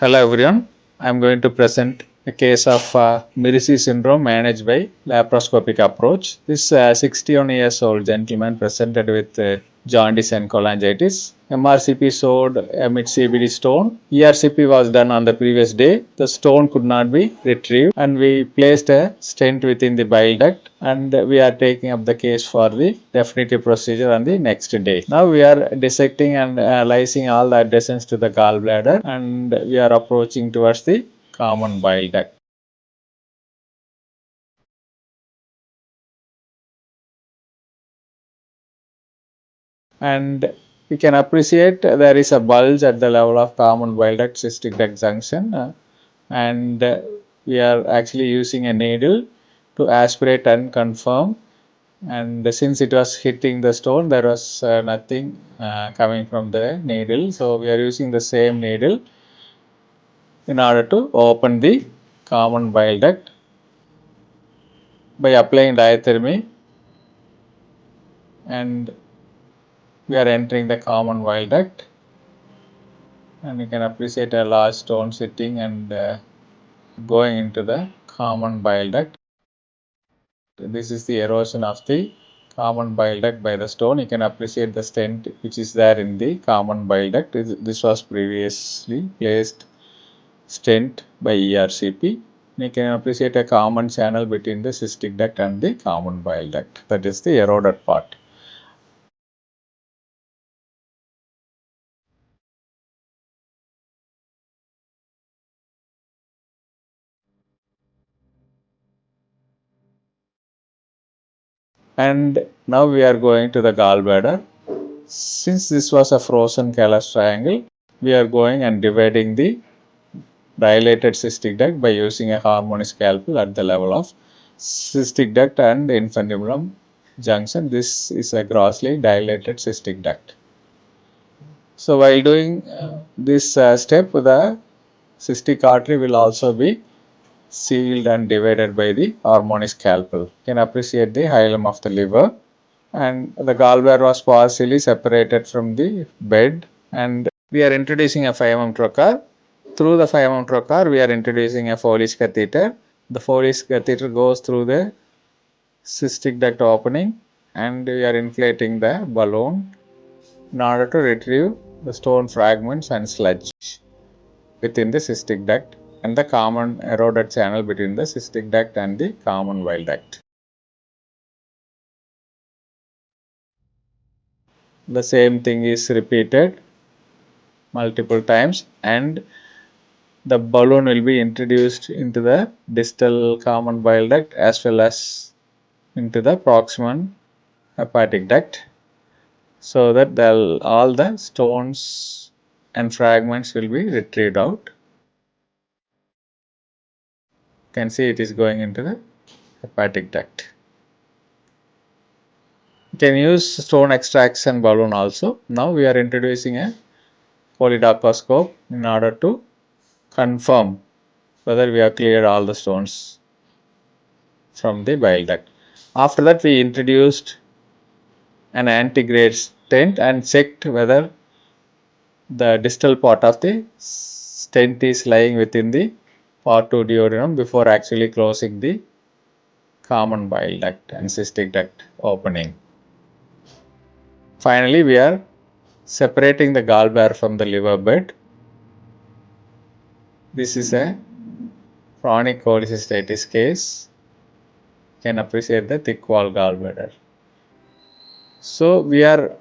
Hello everyone. I am going to present a case of MIRRIZZI'S syndrome managed by laparoscopic approach. This 61 years old gentleman presented with jaundice and cholangitis. MRCP showed a mid-CBD stone. ERCP was done on the previous day. The stone could not be retrieved and we placed a stent within the bile duct and we are taking up the case for the definitive procedure on the next day. Now we are dissecting and analyzing all the adjacents to the gallbladder and we are approaching towards the common bile duct. And we can appreciate there is a bulge at the level of common bile duct cystic duct junction and we are actually using a needle to aspirate and confirm, and since it was hitting the stone there was nothing coming from the needle, so we are using the same needle in order to open the common bile duct by applying diathermy, and we are entering the common bile duct and you can appreciate a large stone sitting and going into the common bile duct. This is the erosion of the common bile duct by the stone. You can appreciate the stent which is there in the common bile duct. This was previously placed stent by ERCP. You can appreciate a common channel between the cystic duct and the common bile duct. That is the eroded part. And now we are going to the gallbladder. Since this was a frozen callus triangle, we are going and dividing the dilated cystic duct by using a harmonic scalpel at the level of cystic duct and infundibulum junction. This is a grossly dilated cystic duct. So while doing this step, the cystic artery will also be sealed and divided by the harmonic scalpel. You can appreciate the hilum of the liver, and the gallbladder was partially separated from the bed, and we are introducing a 5 mm trocar. Through the 5 mm trocar, we are introducing a Foley's catheter. The Foley's catheter goes through the cystic duct opening and we are inflating the balloon in order to retrieve the stone fragments and sludge within the cystic duct and the common eroded channel between the cystic duct and the common bile duct. The same thing is repeated multiple times and the balloon will be introduced into the distal common bile duct as well as into the proximal hepatic duct, so that all the stones and fragments will be retrieved out. You can see it is going into the hepatic duct. You can use stone extraction balloon also. Now we are introducing a polydactyloscope in order to confirm whether we have cleared all the stones from the bile duct. After that, we introduced an antigrade stent and checked whether the distal part of the stent is lying within the part 2 duodenum before actually closing the common bile duct and cystic duct opening. Finally, we are separating the gallbladder from the liver bed. This is a chronic cholecystitis case. You can appreciate the thick wall gallbladder. So we are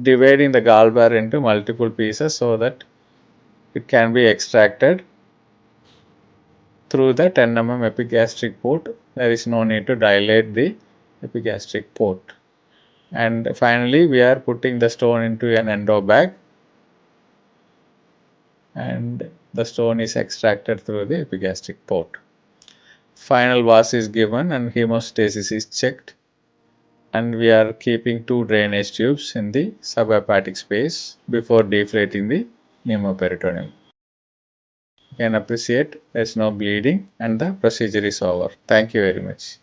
dividing the gallbladder into multiple pieces so that it can be extracted through the 10 mm epigastric port. There is no need to dilate the epigastric port. And finally, we are putting the stone into an endo bag and the stone is extracted through the epigastric port. Final was is given and hemostasis is checked, and we are keeping 2 drainage tubes in the subhepatic space before deflating the pneumoperitoneum. You can appreciate there is no bleeding and the procedure is over. Thank you very much.